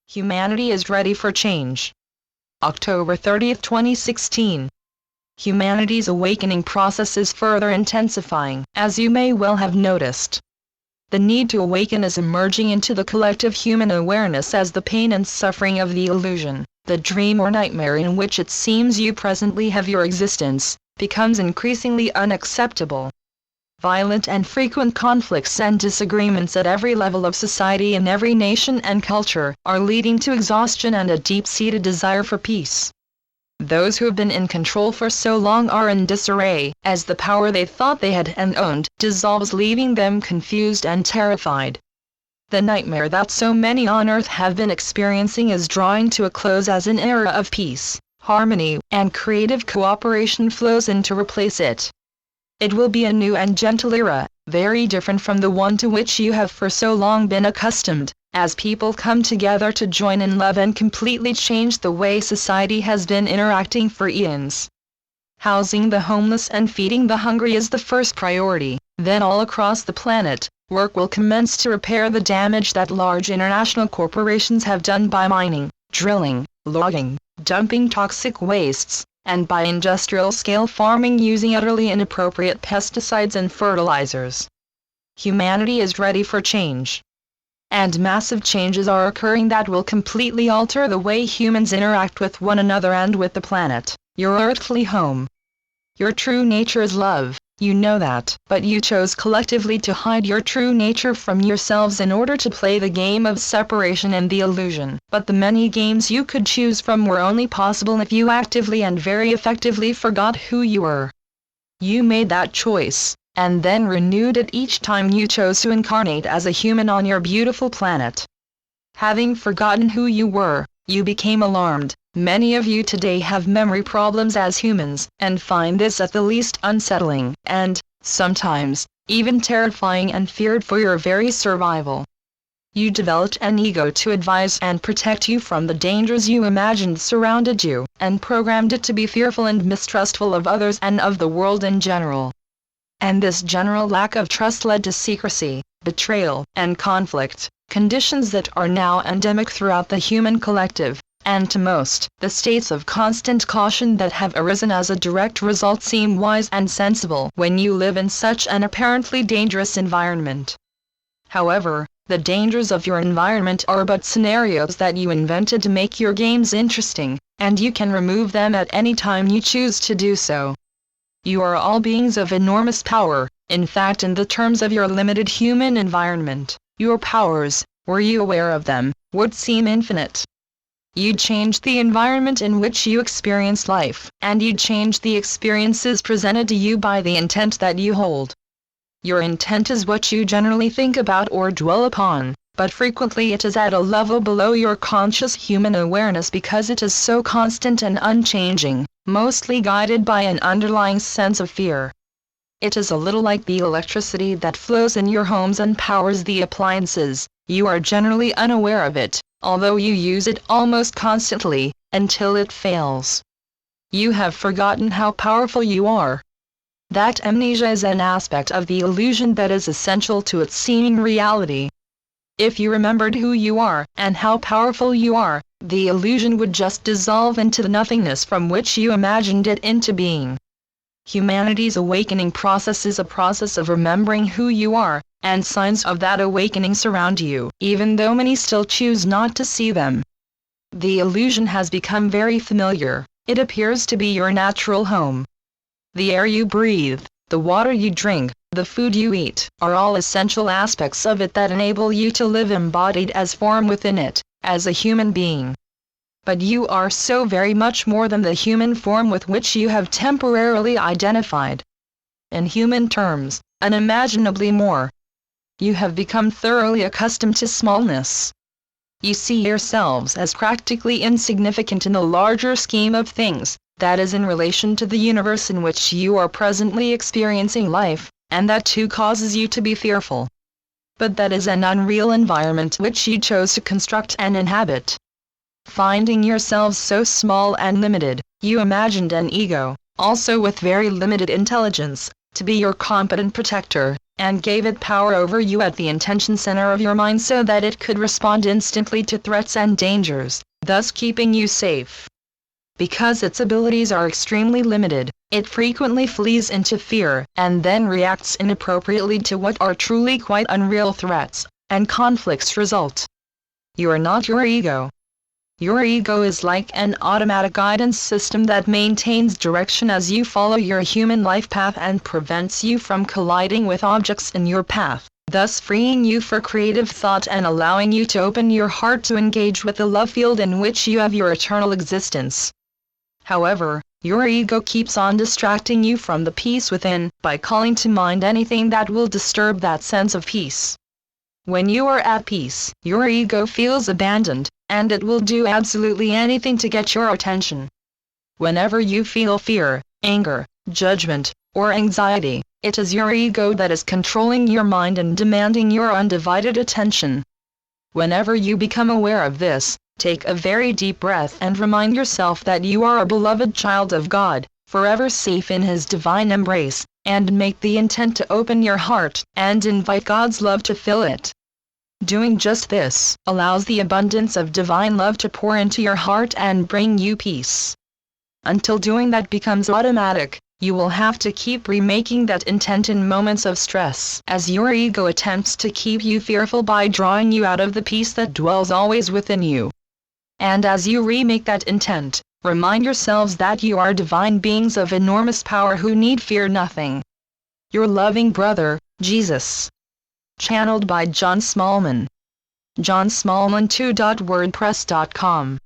Humanity is ready for change. October 30, 2016. Humanity's awakening process is further intensifying, as you may well have noticed. The need to awaken is emerging into the collective human awareness as the pain and suffering of the illusion, the dream or nightmare in which it seems you presently have your existence, becomes increasingly unacceptable. Violent and frequent conflicts and disagreements at every level of society in every nation and culture are leading to exhaustion and a deep-seated desire for peace. Those who have been in control for so long are in disarray, as the power they thought they had and owned dissolves, leaving them confused and terrified. The nightmare that so many on earth have been experiencing is drawing to a close as an era of peace, harmony, and creative cooperation flows in to replace it. It will be a new and gentle era, very different from the one to which you have for so long been accustomed, as people come together to join in love and completely change the way society has been interacting for eons. Housing the homeless and feeding the hungry is the first priority, then all across the planet, work will commence to repair the damage that large international corporations have done by mining, drilling, logging, dumping toxic wastes, and by industrial-scale farming using utterly inappropriate pesticides and fertilizers. Humanity is ready for change. And massive changes are occurring that will completely alter the way humans interact with one another and with the planet, your earthly home. Your true nature is love, you know that, but you chose collectively to hide your true nature from yourselves in order to play the game of separation and the illusion. But the many games you could choose from were only possible if you actively and very effectively forgot who you were. You made that choice, and then renewed it each time you chose to incarnate as a human on your beautiful planet. Having forgotten who you were, you became alarmed. Many of you today have memory problems as humans, and find this at the least unsettling, and, sometimes, even terrifying and feared for your very survival. You developed an ego to advise and protect you from the dangers you imagined surrounded you, and programmed it to be fearful and mistrustful of others and of the world in general. And this general lack of trust led to secrecy, betrayal, and conflict, conditions that are now endemic throughout the human collective. And to most, the states of constant caution that have arisen as a direct result seem wise and sensible when you live in such an apparently dangerous environment. However, the dangers of your environment are but scenarios that you invented to make your games interesting, and you can remove them at any time you choose to do so. You are all beings of enormous power. In fact, in the terms of your limited human environment, your powers, were you aware of them, would seem infinite. You'd change the environment in which you experience life, and you'd change the experiences presented to you by the intent that you hold. Your intent is what you generally think about or dwell upon, but frequently it is at a level below your conscious human awareness because it is so constant and unchanging, mostly guided by an underlying sense of fear. It is a little like the electricity that flows in your homes and powers the appliances. You are generally unaware of it, although you use it almost constantly, until it fails. You have forgotten how powerful you are. That amnesia is an aspect of the illusion that is essential to its seeming reality. If you remembered who you are, and how powerful you are, the illusion would just dissolve into the nothingness from which you imagined it into being. Humanity's awakening process is a process of remembering who you are, and signs of that awakening surround you, even though many still choose not to see them. The illusion has become very familiar. It appears to be your natural home. The air you breathe, the water you drink, the food you eat, are all essential aspects of it that enable you to live embodied as form within it, as a human being. But you are so very much more than the human form with which you have temporarily identified. In human terms, unimaginably more. You have become thoroughly accustomed to smallness. You see yourselves as practically insignificant in the larger scheme of things, that is in relation to the universe in which you are presently experiencing life, and that too causes you to be fearful. But that is an unreal environment which you chose to construct and inhabit. Finding yourselves so small and limited, you imagined an ego, also with very limited intelligence, to be your competent protector, and gave it power over you at the intention center of your mind so that it could respond instantly to threats and dangers, thus keeping you safe. Because its abilities are extremely limited, it frequently flees into fear and then reacts inappropriately to what are truly quite unreal threats, and conflicts result. You are not your ego. Your ego is like an automatic guidance system that maintains direction as you follow your human life path and prevents you from colliding with objects in your path, thus freeing you for creative thought and allowing you to open your heart to engage with the love field in which you have your eternal existence. However, your ego keeps on distracting you from the peace within by calling to mind anything that will disturb that sense of peace. When you are at peace, your ego feels abandoned, and it will do absolutely anything to get your attention. Whenever you feel fear, anger, judgment, or anxiety, it is your ego that is controlling your mind and demanding your undivided attention. Whenever you become aware of this, take a very deep breath and remind yourself that you are a beloved child of God, forever safe in His divine embrace, and make the intent to open your heart and invite God's love to fill it. Doing just this allows the abundance of divine love to pour into your heart and bring you peace. Until doing that becomes automatic, you will have to keep remaking that intent in moments of stress, as your ego attempts to keep you fearful by drawing you out of the peace that dwells always within you. And as you remake that intent, remind yourselves that you are divine beings of enormous power who need fear nothing. Your loving brother, Jesus. Channeled by John Smallman. johnsmallman2.wordpress.com